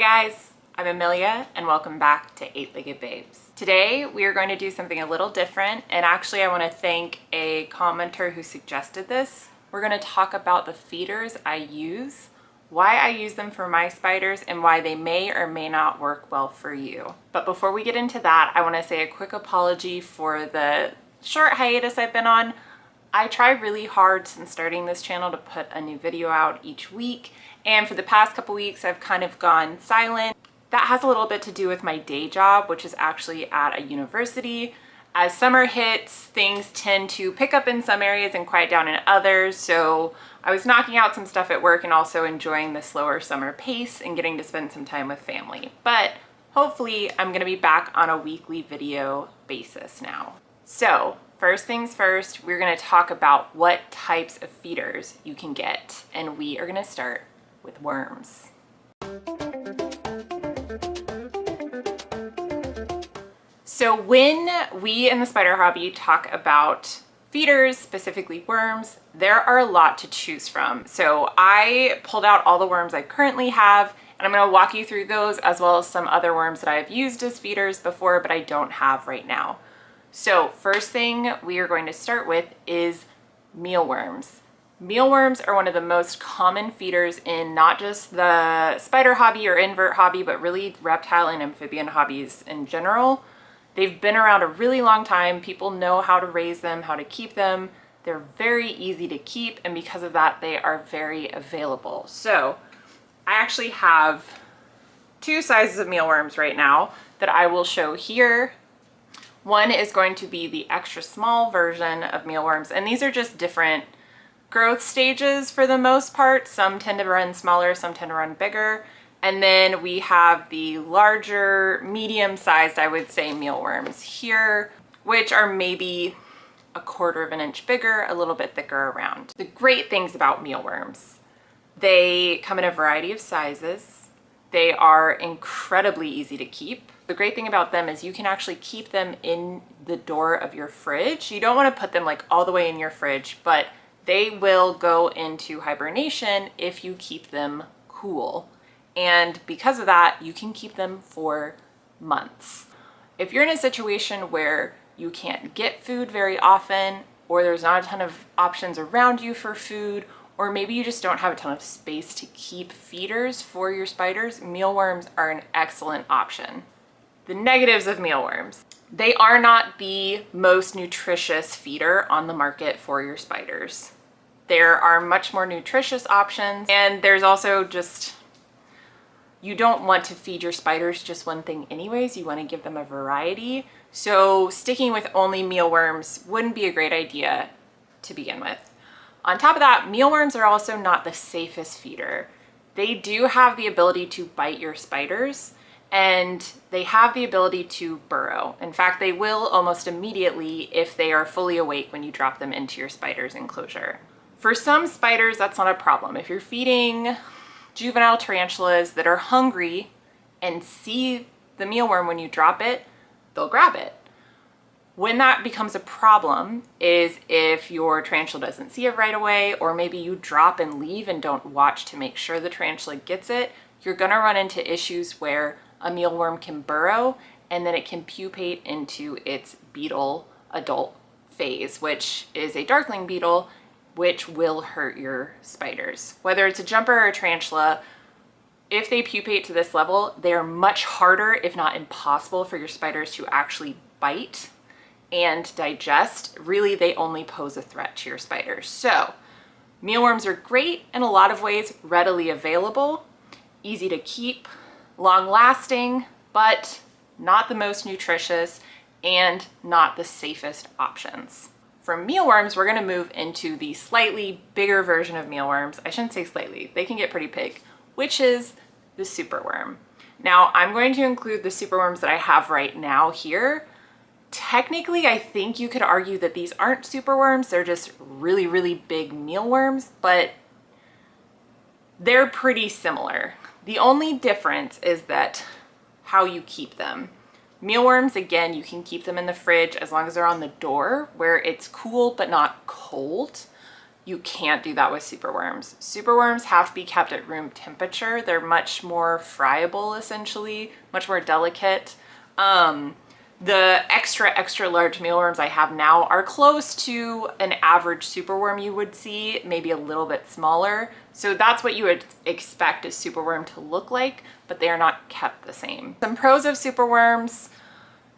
guys, I'm Amelia and welcome back to Eight-Legged Babes. Today we are going to do something a little different, and actually I want to thank a commenter who suggested this. We're going to talk about the feeders I use, why I use them for my spiders, and why they may or may not work well for you. But before we get into that, I want to say a quick apology for the short hiatus I've been on. I try really hard since starting this channel to put a new video out each week, and for the past couple weeks I've kind of gone silent. That has a little bit to do with my day job, which is actually at a university. As summer hits, things tend to pick up in some areas and quiet down in others, so I was knocking out some stuff at work and also enjoying the slower summer pace and getting to spend some time with family. But hopefully I'm going to be back on a weekly video basis now. So first things first, we're going to talk about what types of feeders you can get, and we are going to start with worms. So when we in the spider hobby talk about feeders, specifically worms, there are a lot to choose from. So I pulled out all the worms I currently have, and I'm going to walk you through those as well as some other worms that I've used as feeders before but I don't have right now. So first thing we are going to start with is mealworms. Mealworms are one of the most common feeders in not just the spider hobby or invert hobby, but really reptile and amphibian hobbies in general. They've been around a really long time. People know how to raise them, how to keep them. They're very easy to keep, and because of that, they are very available. So I actually have two sizes of mealworms right now that I will show here. One is going to be the extra small version of mealworms, and these are just different growth stages for the most part. Some tend to run smaller, some tend to run bigger. And then we have the larger, medium-sized, I would say, mealworms here, which are maybe a 1/4 of an inch bigger, a little bit thicker around. The great things about mealworms, they come in a variety of sizes. They are incredibly easy to keep. The great thing about them is you can actually keep them in the door of your fridge. You don't want to put them like all the way in your fridge, but they will go into hibernation if you keep them cool. And because of that, you can keep them for months. If you're in a situation where you can't get food very often, or there's not a ton of options around you for food, or maybe you just don't have a ton of space to keep feeders for your spiders, mealworms are an excellent option. The negatives of mealworms. They are not the most nutritious feeder on the market for your spiders. There are much more nutritious options, and there's also just, you don't want to feed your spiders just one thing anyways. You want to give them a variety. So sticking with only mealworms wouldn't be a great idea to begin with. On top of that, mealworms are also not the safest feeder. They do have the ability to bite your spiders, and they have the ability to burrow. In fact, they will almost immediately if they are fully awake when you drop them into your spider's enclosure. For some spiders, that's not a problem. If you're feeding juvenile tarantulas that are hungry and see the mealworm when you drop it, they'll grab it. When that becomes a problem is if your tarantula doesn't see it right away, or maybe you drop and leave and don't watch to make sure the tarantula gets it. You're gonna run into issues where a mealworm can burrow and then it can pupate into its beetle adult phase, which is a darkling beetle, which will hurt your spiders. Whether it's a jumper or a tarantula, if they pupate to this level, they are much harder, if not impossible, for your spiders to actually bite and digest. Really, they only pose a threat to your spiders. So mealworms are great in a lot of ways, readily available, easy to keep, long lasting, but not the most nutritious and not the safest options. From mealworms, we're gonna move into the slightly bigger version of mealworms. I shouldn't say slightly, they can get pretty big, which is the superworm. Now, I'm going to include the superworms that I have right now here. Technically, I think you could argue that these aren't superworms, they're just really, really big mealworms, but they're pretty similar. The only difference is that how you keep them. Mealworms, again, you can keep them in the fridge as long as they're on the door where it's cool but not cold. You can't do that with superworms. Superworms have to be kept at room temperature. They're much more friable, essentially, much more delicate. The extra large mealworms I have now are close to an average superworm you would see, maybe a little bit smaller. So that's what you would expect a superworm to look like, but they are not kept the same. Some pros of superworms: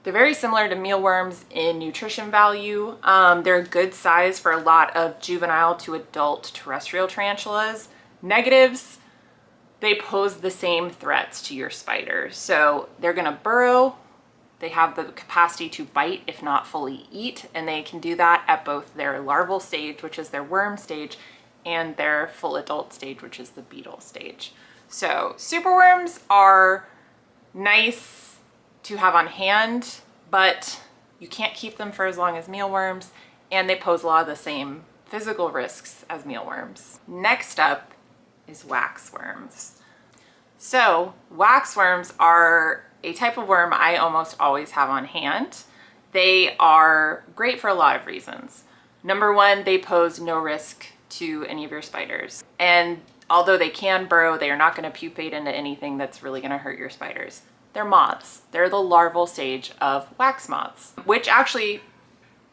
they're very similar to mealworms in nutrition value. They're a good size for a lot of juvenile to adult terrestrial tarantulas. Negatives: they pose the same threats to your spiders. So they're gonna burrow. They have the capacity to bite, if not fully eat, and they can do that at both their larval stage, which is their worm stage, and their full adult stage, which is the beetle stage. So superworms are nice to have on hand, but you can't keep them for as long as mealworms, and they pose a lot of the same physical risks as mealworms. Next up is waxworms. So waxworms are a type of worm I almost always have on hand. They are great for a lot of reasons. Number one, they pose no risk to any of your spiders. And although they can burrow, they are not going to pupate into anything that's really going to hurt your spiders. They're moths. They're the larval stage of wax moths, which actually,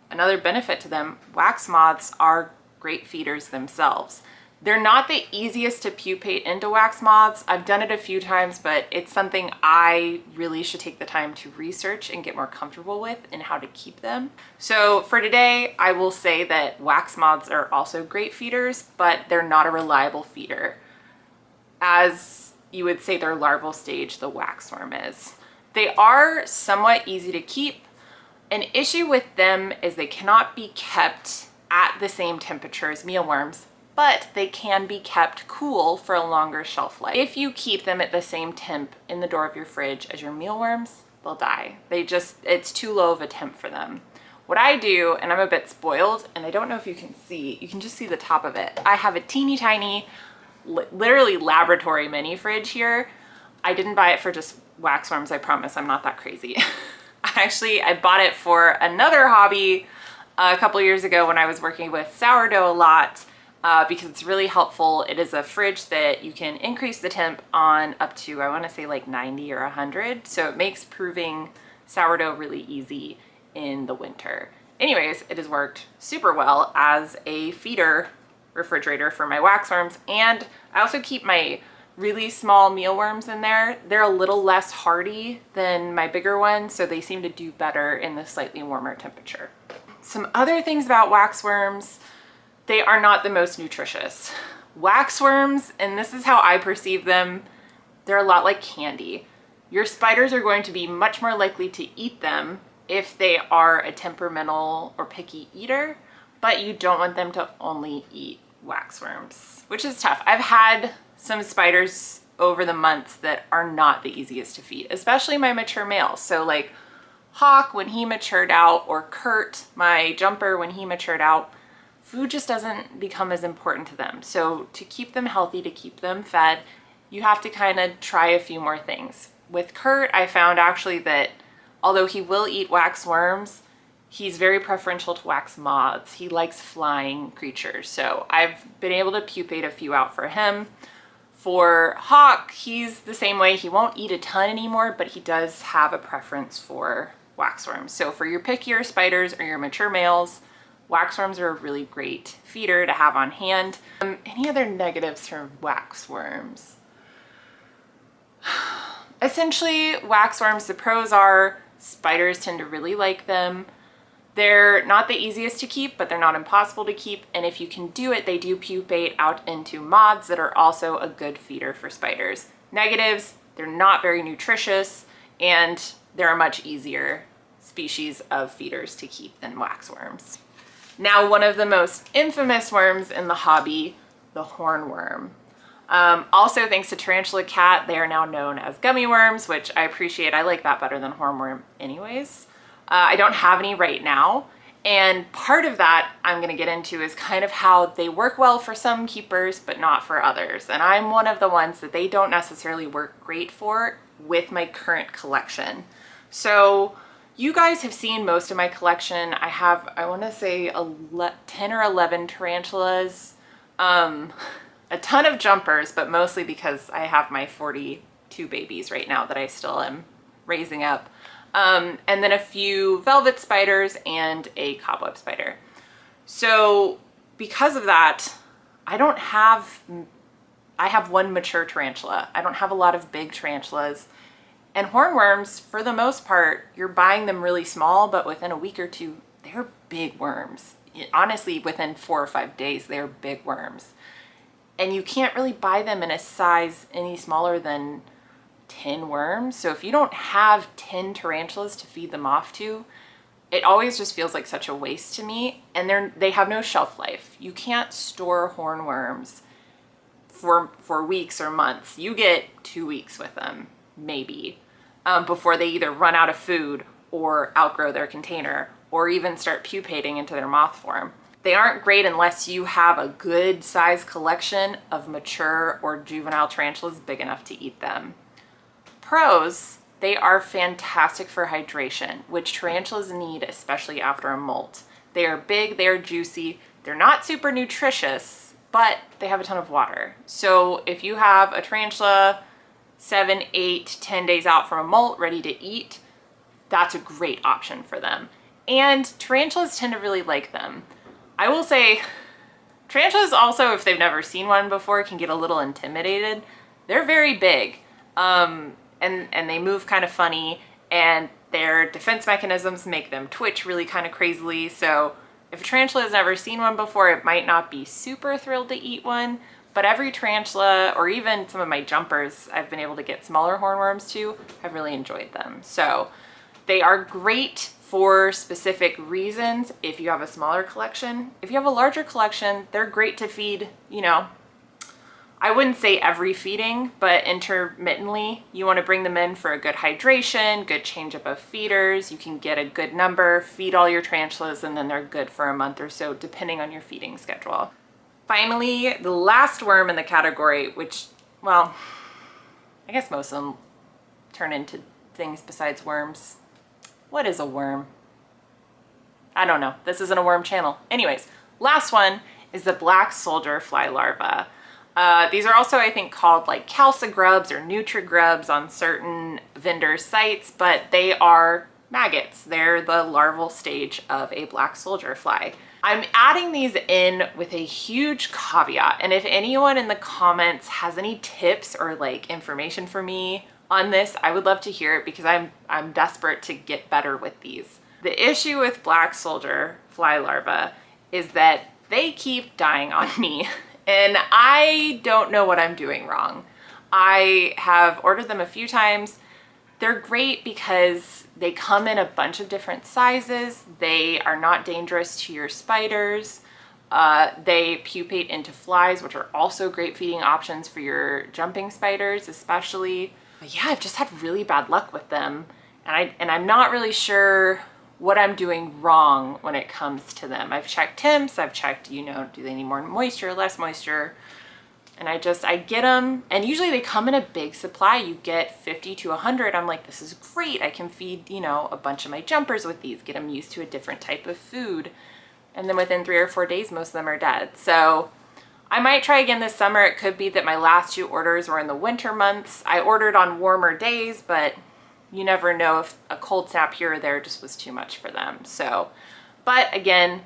another benefit to them, wax moths are great feeders themselves. They're not the easiest to pupate into wax moths. I've done it a few times, but it's something I really should take the time to research and get more comfortable with and how to keep them. So for today, I will say that wax moths are also great feeders, but they're not a reliable feeder, as you would say their larval stage, the waxworm, is. They are somewhat easy to keep. An issue with them is they cannot be kept at the same temperature as mealworms, but they can be kept cool for a longer shelf life. If you keep them at the same temp in the door of your fridge as your mealworms, they'll die. It's too low of a temp for them. What I do, and I'm a bit spoiled, and I don't know if you can see, you can just see the top of it. I have a teeny tiny, literally laboratory mini fridge here. I didn't buy it for just waxworms, I promise. I'm not that crazy. Actually, I bought it for another hobby a couple years ago when I was working with sourdough a lot. Because it's really helpful. It is a fridge that you can increase the temp on up to, I want to say like 90 or 100. So it makes proving sourdough really easy in the winter. Anyways, it has worked super well as a feeder refrigerator for my waxworms. And I also keep my really small mealworms in there. They're a little less hardy than my bigger ones, so they seem to do better in the slightly warmer temperature. Some other things about waxworms: they are not the most nutritious. Waxworms, and this is how I perceive them, they're a lot like candy. Your spiders are going to be much more likely to eat them if they are a temperamental or picky eater, but you don't want them to only eat waxworms, which is tough. I've had some spiders over the months that are not the easiest to feed, especially my mature males. So like Hawk, when he matured out, or Kurt, my jumper, when he matured out, food just doesn't become as important to them. So to keep them healthy, to keep them fed, you have to kind of try a few more things. With Kurt, I found actually that although he will eat wax worms, he's very preferential to wax moths. He likes flying creatures. So I've been able to pupate a few out for him. For Hawk, he's the same way. He won't eat a ton anymore, but he does have a preference for waxworms. So for your pickier spiders or your mature males, waxworms are a really great feeder to have on hand. Any other negatives from waxworms? Essentially, waxworms, the pros are spiders tend to really like them. They're not the easiest to keep, but they're not impossible to keep. And if you can do it, they do pupate out into moths that are also a good feeder for spiders. Negatives: they're not very nutritious, and they're a much easier species of feeders to keep than waxworms. Now, one of the most infamous worms in the hobby, the hornworm. Also, thanks to Tarantula Cat, they are now known as gummy worms, which I appreciate. I like that better than hornworm anyways. I don't have any right now. And part of that I'm going to get into is kind of how they work well for some keepers, but not for others. And I'm one of the ones that they don't necessarily work great for with my current collection. So You guys have seen most of my collection. I have, I want to say 10 or 11 tarantulas, a ton of jumpers, but mostly because I have my 42 babies right now that I still am raising up. And then a few velvet spiders and a cobweb spider. So because of that, I have one mature tarantula. I don't have a lot of big tarantulas. And hornworms, for the most part, you're buying them really small, but within a week or two, they're big worms. Honestly, within 4 or 5 days, they're big worms. And you can't really buy them in a size any smaller than 10 worms. So if you don't have 10 tarantulas to feed them off to, it always just feels like such a waste to me. And they have no shelf life. You can't store hornworms for weeks or months. You get 2 weeks with them, maybe, before they either run out of food or outgrow their container or even start pupating into their moth form. They aren't great unless you have a good size collection of mature or juvenile tarantulas big enough to eat them. Pros, they are fantastic for hydration, which tarantulas need, especially after a molt. They are big, they are juicy, they're not super nutritious, but they have a ton of water. So if you have a tarantula 7, 8, 10 days out from a molt ready to eat, that's a great option for them. And tarantulas tend to really like them. I will say, tarantulas also, if they've never seen one before, can get a little intimidated. They're very big, and they move kind of funny, and their defense mechanisms make them twitch really kind of crazily. So if a tarantula has never seen one before, it might not be super thrilled to eat one, but every tarantula, or even some of my jumpers I've been able to get smaller hornworms to, I've really enjoyed them. So they are great for specific reasons if you have a smaller collection. If you have a larger collection, they're great to feed, you know, I wouldn't say every feeding, but intermittently. You want to bring them in for a good hydration, good change up of feeders. You can get a good number, feed all your tarantulas, and then they're good for a month or so, depending on your feeding schedule. Finally, the last worm in the category, which, well, I guess most of them turn into things besides worms. What is a worm? I don't know. This isn't a worm channel. Anyways, last one is the black soldier fly larva. These are also, I think, called like calcigrubs or nutrigrubs on certain vendor sites, but they are maggots. They're the larval stage of a black soldier fly. I'm adding these in with a huge caveat, and if anyone in the comments has any tips or like information for me on this, I would love to hear it, because I'm desperate to get better with these. The issue with black soldier fly larvae is that they keep dying on me, and I don't know what I'm doing wrong. I have ordered them a few times. They're great because they come in a bunch of different sizes. They are not dangerous to your spiders. They pupate into flies, which are also great feeding options for your jumping spiders, especially. But yeah, I've just had really bad luck with them, and I'm not really sure what I'm doing wrong when it comes to them. I've checked temps, I've checked, you know, do they need more moisture, less moisture? And I get them, and usually they come in a big supply. You get 50 to 100. I'm like, this is great. I can feed, you know, a bunch of my jumpers with these, get them used to a different type of food. And then within 3 or 4 days, most of them are dead. So I might try again this summer. It could be that my last 2 orders were in the winter months. I ordered on warmer days, but you never know if a cold snap here or there just was too much for them. So, but again,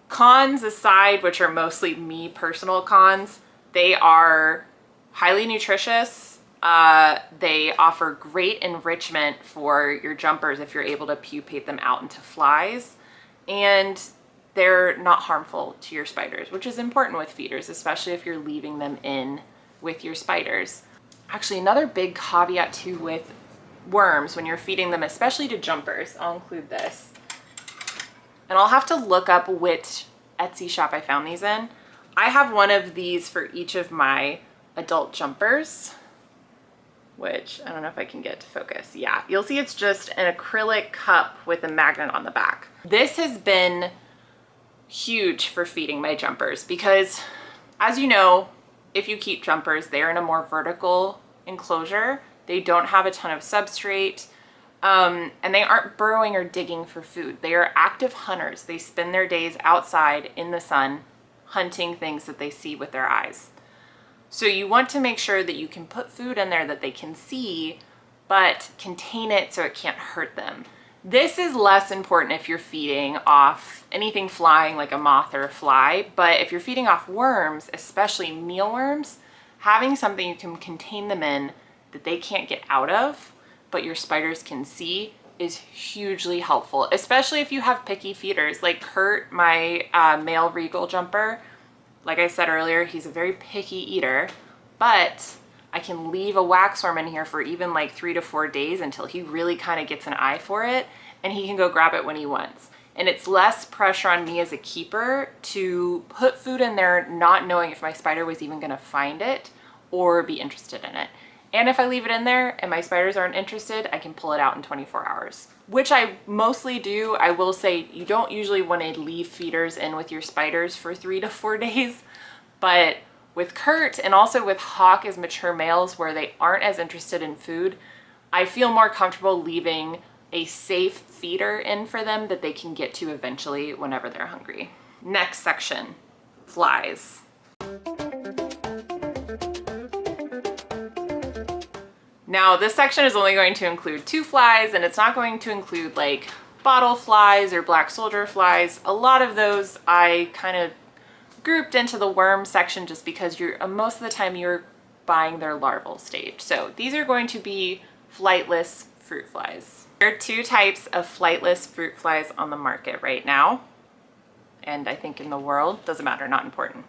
cons aside, which are mostly me personal cons, they are highly nutritious. They offer great enrichment for your jumpers if you're able to pupate them out into flies. And they're not harmful to your spiders, which is important with feeders, especially if you're leaving them in with your spiders. Actually, another big caveat too with worms when you're feeding them, especially to jumpers, I'll include this. And I'll have to look up which Etsy shop I found these in. I have one of these for each of my adult jumpers, which I don't know if I can get to focus. Yeah, you'll see it's just an acrylic cup with a magnet on the back. This has been huge for feeding my jumpers because, as you know, if you keep jumpers, they're in a more vertical enclosure. They don't have a ton of substrate. And they aren't burrowing or digging for food. They are active hunters. They spend their days outside in the sun hunting things that they see with their eyes. So you want to make sure that you can put food in there that they can see, but contain it so it can't hurt them. This is less important if you're feeding off anything flying like a moth or a fly, but if you're feeding off worms, especially mealworms, having something you can contain them in that they can't get out of, but your spiders can see, is hugely helpful, especially if you have picky feeders. Like Kurt, my male regal jumper, like I said earlier, he's a very picky eater, but I can leave a waxworm in here for even like 3 to 4 days until he really kind of gets an eye for it, and he can go grab it when he wants. And it's less pressure on me as a keeper to put food in there not knowing if my spider was even going to find it or be interested in it. And if I leave it in there and my spiders aren't interested, I can pull it out in 24 hours, which I mostly do. I will say you don't usually want to leave feeders in with your spiders for 3 to 4 days, but with Kurt and also with Hawk as mature males where they aren't as interested in food, I feel more comfortable leaving a safe feeder in for them that they can get to eventually whenever they're hungry. Next section, flies. Now this section is only going to include 2 flies, and it's not going to include like bottle flies or black soldier flies. A lot of those I kind of grouped into the worm section just because most of the time you're buying their larval stage. So these are going to be flightless fruit flies. There are 2 types of flightless fruit flies on the market right now, and I think in the world, doesn't matter, not important.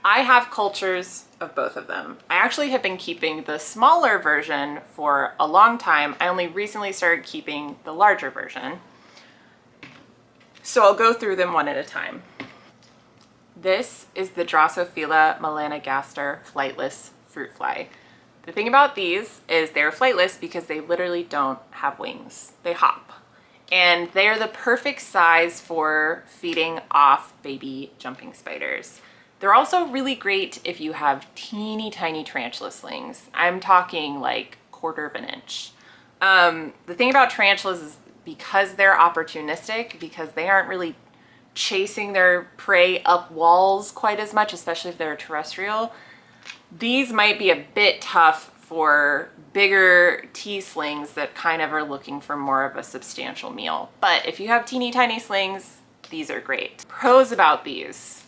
I have cultures of both of them. I actually have been keeping the smaller version for a long time. I only recently started keeping the larger version. So I'll go through them one at a time. This is the Drosophila melanogaster flightless fruit fly. The thing about these is they're flightless because they literally don't have wings. They hop. And they're the perfect size for feeding off baby jumping spiders. They're also really great if you have teeny tiny tarantula slings. I'm talking like 1/4 of an inch. The thing about tarantulas is because they're opportunistic, because they aren't really chasing their prey up walls quite as much, especially if they're terrestrial, these might be a bit tough for bigger T-slings that kind of are looking for more of a substantial meal. But if you have teeny tiny slings, these are great. Pros about these: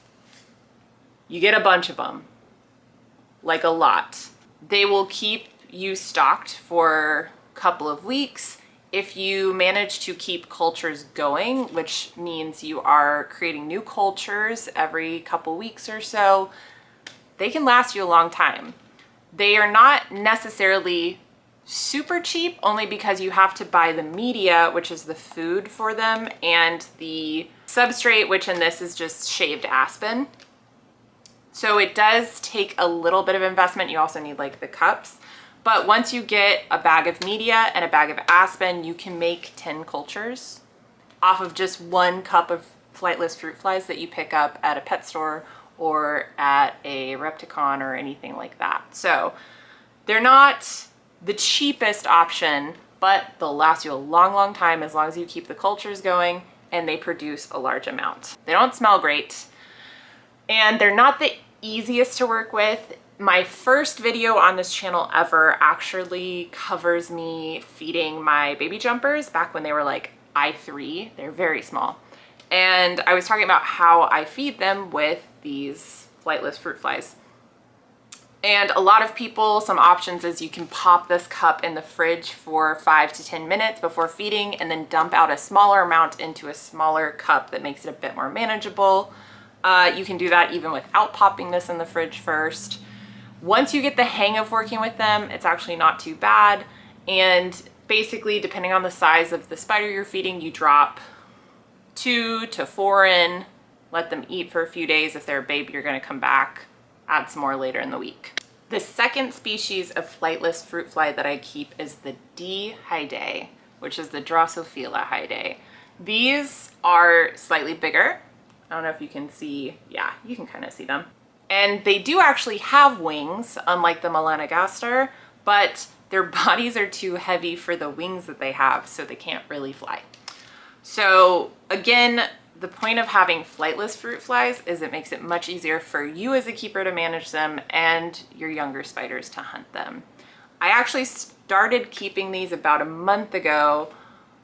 you get a bunch of them, like a lot. They will keep you stocked for a couple of weeks. If you manage to keep cultures going, which means you are creating new cultures every couple weeks or so, they can last you a long time. They are not necessarily super cheap, only because you have to buy the media, which is the food for them, and the substrate, which in this is just shaved aspen. So it does take a little bit of investment. You also need like the cups. But once you get a bag of media and a bag of aspen, you can make 10 cultures off of just 1 cup of flightless fruit flies that you pick up at a pet store or at a Repticon or anything like that. So they're not the cheapest option, but they'll last you a long, long time as long as you keep the cultures going and they produce a large amount. They don't smell great, and they're not the easiest to work with. My first video on this channel ever actually covers me feeding my baby jumpers back when they were like I3. They're very small. And I was talking about how I feed them with these flightless fruit flies. And a lot of people, some options is you can pop this cup in the fridge for 5 to 10 minutes before feeding and then dump out a smaller amount into a smaller cup that makes it a bit more manageable. You can do that even without popping this in the fridge first. Once you get the hang of working with them, it's actually not too bad. And basically, depending on the size of the spider you're feeding, you drop 2 to 4 in, let them eat for a few days. If they're a baby, you're going to come back, add some more later in the week. The second species of flightless fruit fly that I keep is the D. hydae, which is the Drosophila hydae. These are slightly bigger. I don't know if you can see. Yeah, you can kind of see them. And they do actually have wings, unlike the melanogaster, but their bodies are too heavy for the wings that they have, so they can't really fly. So again, the point of having flightless fruit flies is it makes it much easier for you as a keeper to manage them and your younger spiders to hunt them. I actually started keeping these about a month ago,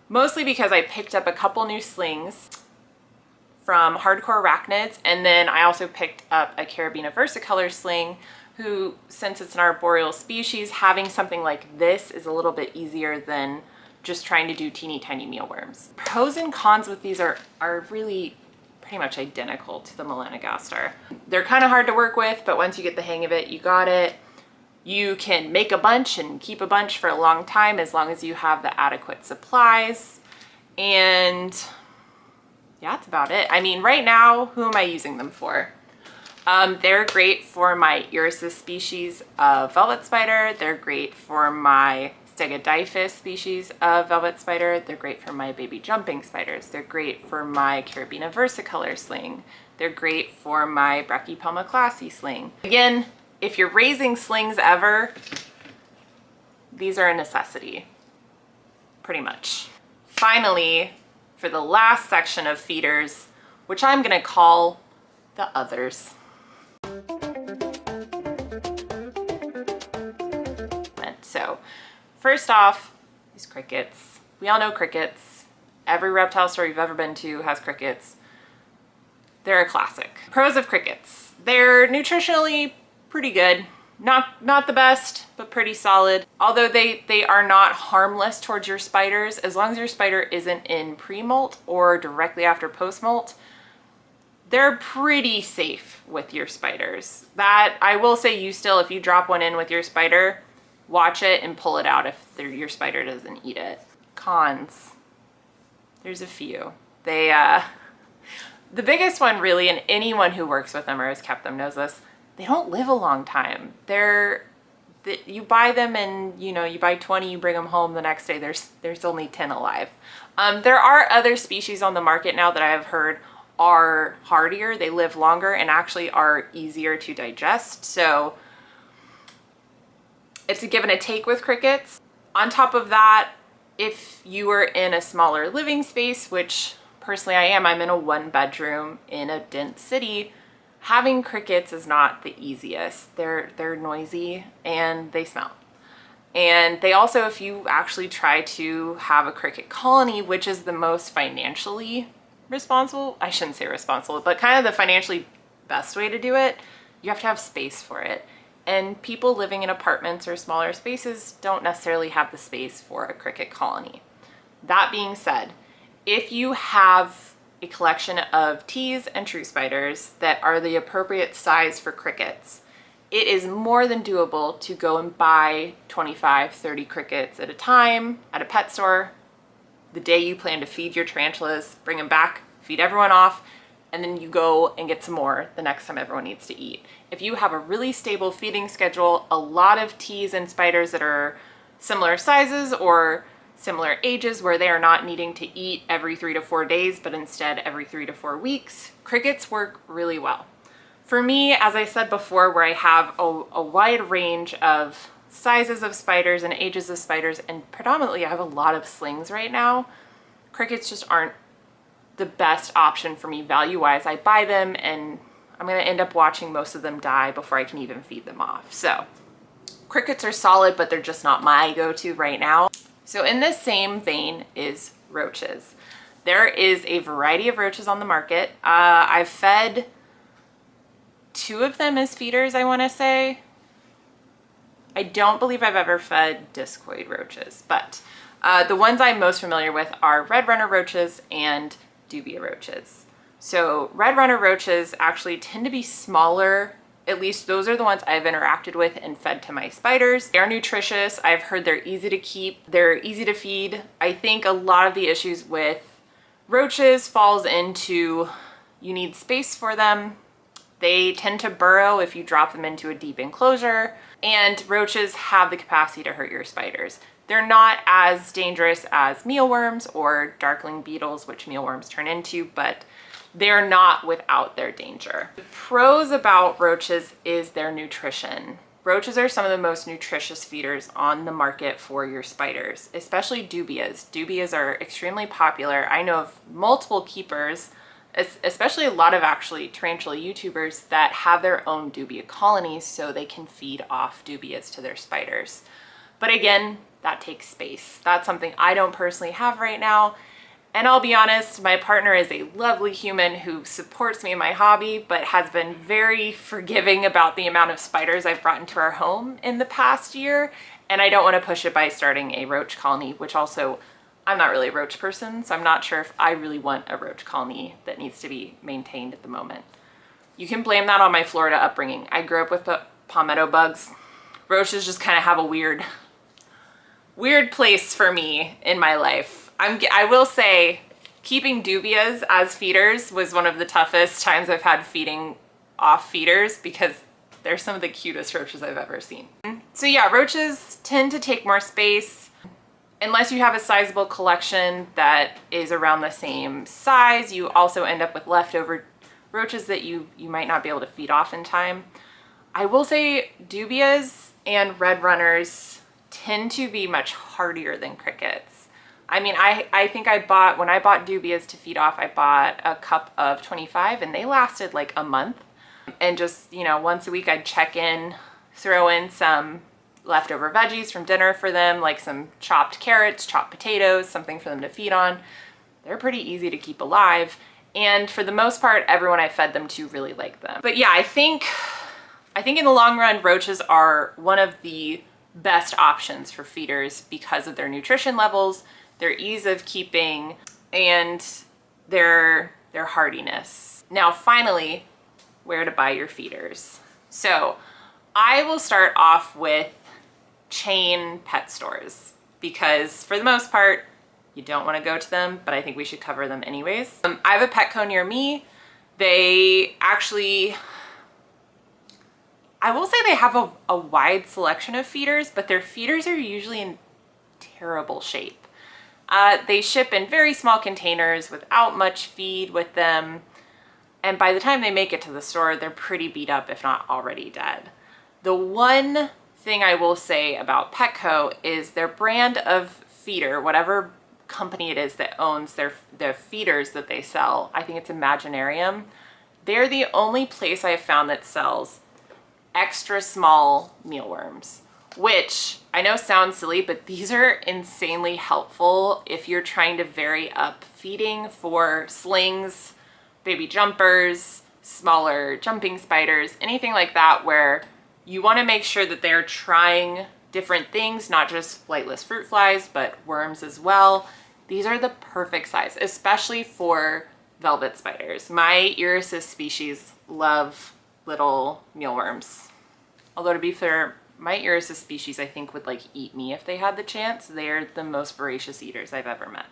mostly because I picked up a couple new slings from Hardcore Arachnids, and then I also picked up a Carabina versicolor sling, who, since it's an arboreal species, having something like this is a little bit easier than just trying to do teeny tiny mealworms. Pros and cons with these are really pretty much identical to the melanogaster. They're kind of hard to work with, but once you get the hang of it, you got it. You can make a bunch and keep a bunch for a long time as long as you have the adequate supplies. And yeah, that's about it. I mean, right now, who am I using them for? They're great for my Irisis species of velvet spider. They're great for my Stegodiphyus species of velvet spider. They're great for my baby jumping spiders. They're great for my Carabina versicolor sling. They're great for my Brachypelma classy sling. Again, if you're raising slings ever, these are a necessity, pretty much. Finally, for the last section of feeders, which I'm gonna call the others. So first off, these crickets. We all know crickets. Every reptile store you've ever been to has crickets. They're a classic. Pros of crickets. They're nutritionally pretty good. Not the best, but pretty solid. Although they are not harmless towards your spiders, as long as your spider isn't in pre-molt or directly after post-molt, they're pretty safe with your spiders. That, I will say, you still, if you drop one in with your spider, watch it and pull it out if your spider doesn't eat it. Cons. There's a few. The biggest one really, and anyone who works with them or has kept them knows this, they don't live a long time. You buy them and you buy 20, you bring them home, the next day there's only 10 alive. There are other species on the market now that I have heard are hardier. They live longer and actually are easier to digest. So it's a give and a take with crickets. On top of that, if you are in a smaller living space, which personally I am, I'm in a 1-bedroom in a dense city, having crickets is not the easiest. They're noisy and they smell. And they also, if you actually try to have a cricket colony, which is the most financially responsible, I shouldn't say responsible, but kind of the financially best way to do it, you have to have space for it. And people living in apartments or smaller spaces don't necessarily have the space for a cricket colony. That being said, if you have a collection of teas and true spiders that are the appropriate size for crickets, it is more than doable to go and buy 25, 30 crickets at a time at a pet store the day you plan to feed your tarantulas, bring them back, feed everyone off, and then you go and get some more the next time everyone needs to eat. If you have a really stable feeding schedule, a lot of teas and spiders that are similar sizes or similar ages where they are not needing to eat every 3 to 4 days, but instead every 3 to 4 weeks, crickets work really well. For me, as I said before, where I have a wide range of sizes of spiders and ages of spiders, and predominantly I have a lot of slings right now, crickets just aren't the best option for me value-wise. I buy them and I'm gonna end up watching most of them die before I can even feed them off. So crickets are solid, but they're just not my go-to right now. So in this same vein is roaches. There is a variety of roaches on the market. I've fed 2 of them as feeders, I wanna say. I don't believe I've ever fed discoid roaches, but the ones I'm most familiar with are red runner roaches and dubia roaches. So red runner roaches actually tend to be smaller. At least those are the ones I've interacted with and fed to my spiders. They're nutritious. I've heard they're easy to keep. They're easy to feed. I think a lot of the issues with roaches falls into you need space for them. They tend to burrow if you drop them into a deep enclosure, and roaches have the capacity to hurt your spiders. They're not as dangerous as mealworms or darkling beetles, which mealworms turn into, but they're not without their danger. The pros about roaches is their nutrition. Roaches are some of the most nutritious feeders on the market for your spiders, especially dubias. Dubias are extremely popular. I know of multiple keepers, especially a lot of actually tarantula YouTubers that have their own dubia colonies so they can feed off dubias to their spiders. But again, that takes space. That's something I don't personally have right now. And I'll be honest, my partner is a lovely human who supports me in my hobby, but has been very forgiving about the amount of spiders I've brought into our home in the past year. And I don't want to push it by starting a roach colony, which also, I'm not really a roach person, so I'm not sure if I really want a roach colony that needs to be maintained at the moment. You can blame that on my Florida upbringing. I grew up with palmetto bugs. Roaches just kind of have a weird place for me in my life. I will say keeping dubias as feeders was one of the toughest times I've had feeding off feeders because they're some of the cutest roaches I've ever seen. So yeah, roaches tend to take more space unless you have a sizable collection that is around the same size. You also end up with leftover roaches that you might not be able to feed off in time. I will say dubias and red runners tend to be much hardier than crickets. I mean, I think when I bought dubias to feed off, I bought a cup of 25 and they lasted like a month. And just, you know, once a week I'd check in, throw in some leftover veggies from dinner for them, like some chopped carrots, chopped potatoes, something for them to feed on. They're pretty easy to keep alive. And for the most part, everyone I fed them to really liked them. But yeah, I think in the long run, roaches are one of the best options for feeders because of their nutrition levels, their ease of keeping, and their hardiness. Now, finally, where to buy your feeders. So I will start off with chain pet stores because for the most part, you don't want to go to them, but I think we should cover them anyways. I have a Petco near me. They actually, I will say they have a wide selection of feeders, but their feeders are usually in terrible shape. They ship in very small containers without much feed with them. And by the time they make it to the store, they're pretty beat up, if not already dead. The one thing I will say about Petco is their brand of feeder, whatever company it is that owns their feeders that they sell, I think it's Imaginarium. They're the only place I've found that sells extra small mealworms, which I know sounds silly, but these are insanely helpful if you're trying to vary up feeding for slings, baby jumpers, smaller jumping spiders, anything like that where you want to make sure that they're trying different things, not just flightless fruit flies, but worms as well. These are the perfect size, especially for velvet spiders. My Irisis species love little mealworms. Although to be fair, my Irisis species I think would like eat me if they had the chance. They're the most voracious eaters I've ever met.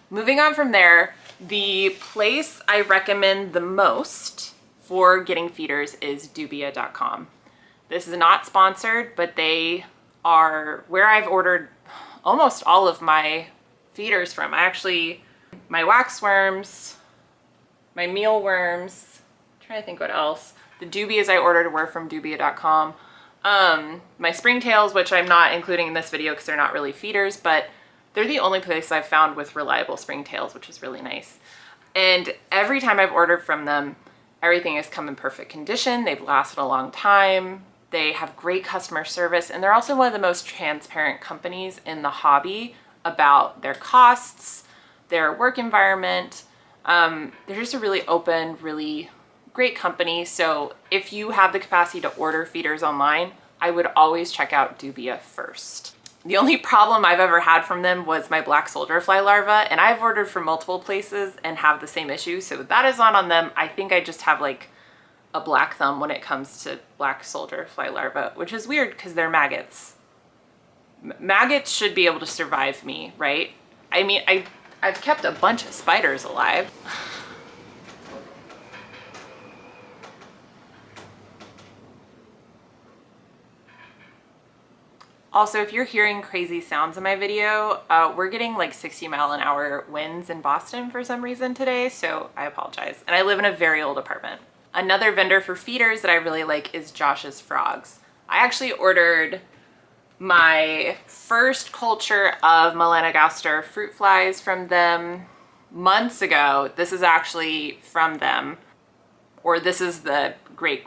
Moving on from there, the place I recommend the most for getting feeders is dubia.com. This is not sponsored, but they are where I've ordered almost all of my feeders from. My waxworms, my mealworms, I'm trying to think what else. The dubias I ordered were from dubia.com. My springtails, which I'm not including in this video because they're not really feeders, but they're the only place I've found with reliable springtails, which is really nice. And every time I've ordered from them, everything has come in perfect condition. They've lasted a long time. They have great customer service, and they're also one of the most transparent companies in the hobby about their costs, their work environment. They're just a really open, really great company. So if you have the capacity to order feeders online, I would always check out Dubia first. The only problem I've ever had from them was my black soldier fly larva, and I've ordered from multiple places and have the same issue. So that is not on them. I think I just have like a black thumb when it comes to black soldier fly larva, which is weird because they're maggots. Maggots should be able to survive me, right? I mean, I've kept a bunch of spiders alive. Also, if you're hearing crazy sounds in my video, we're getting like 60-mile-an-hour winds in Boston for some reason today, so I apologize. And I live in a very old apartment. Another vendor for feeders that I really like is Josh's Frogs. I actually ordered my first culture of melanogaster fruit flies from them months ago. This is actually from them, or this is the great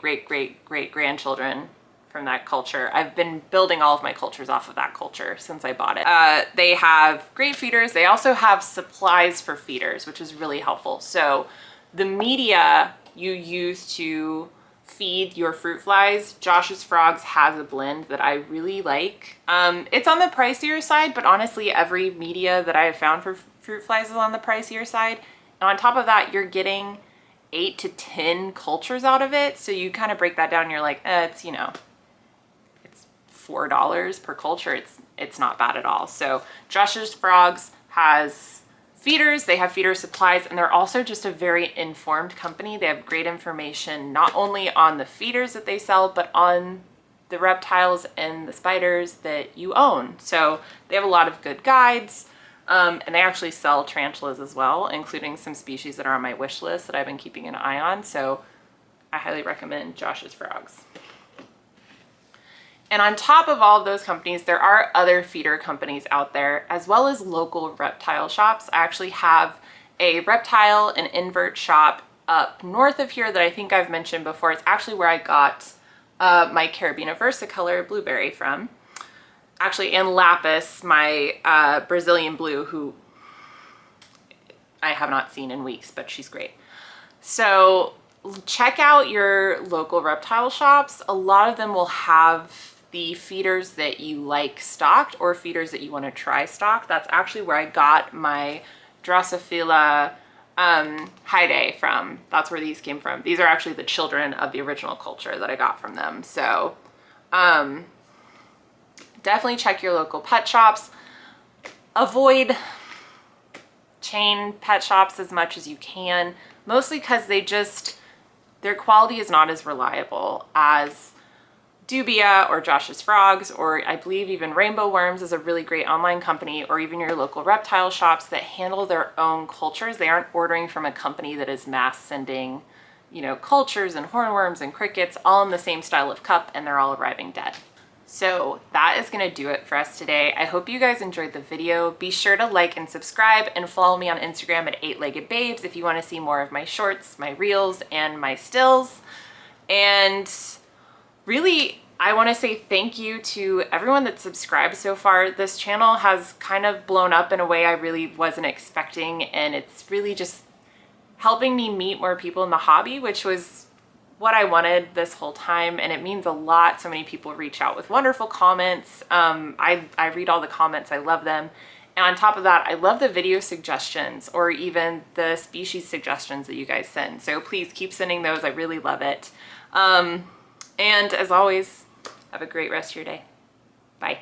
grandchildren from that culture. I've been building all of my cultures off of that culture since I bought it. They have great feeders. They also have supplies for feeders, which is really helpful. So the media you use to feed your fruit flies, Josh's Frogs has a blend that I really like. It's on the pricier side, but honestly, every media that I have found for fruit flies is on the pricier side. And on top of that, you're getting 8 to 10 cultures out of it. So you kind of break that down and you're like, it's, you know, it's $4 per culture. It's not bad at all. So Josh's Frogs has feeders, they have feeder supplies, and they're also just a very informed company. They have great information, not only on the feeders that they sell, but on the reptiles and the spiders that you own. So they have a lot of good guides. And they actually sell tarantulas as well, including some species that are on my wish list that I've been keeping an eye on. So I highly recommend Josh's Frogs. And on top of all of those companies, there are other feeder companies out there, as well as local reptile shops. I actually have a reptile and invert shop up north of here that I think I've mentioned before. It's actually where I got my Carabina versicolor blueberry from. Actually, and Lapis, my Brazilian blue, who I have not seen in weeks, but she's great. So check out your local reptile shops. A lot of them will have the feeders that you like stocked, or feeders that you want to try stocked. That's actually where I got my Drosophila Hydae from. That's where these came from. These are actually the children of the original culture that I got from them. So definitely check your local pet shops. Avoid chain pet shops as much as you can, mostly because their quality is not as reliable as Dubia or Josh's Frogs, or I believe even Rainbow Worms is a really great online company, or even your local reptile shops that handle their own cultures. They aren't ordering from a company that is mass sending, you know, cultures and hornworms and crickets all in the same style of cup, and they're all arriving dead. So that is going to do it for us today. I hope you guys enjoyed the video. Be sure to like and subscribe, and follow me on Instagram at 8legged babes if you want to see more of my shorts, my reels, and my stills. And really, I want to say thank you to everyone that's subscribed so far. This channel has kind of blown up in a way I really wasn't expecting, and it's really just helping me meet more people in the hobby, which was what I wanted this whole time, and it means a lot. So many people reach out with wonderful comments. I read all the comments, I love them. And on top of that, I love the video suggestions, or even the species suggestions that you guys send. So please keep sending those, I really love it. And as always, have a great rest of your day. Bye.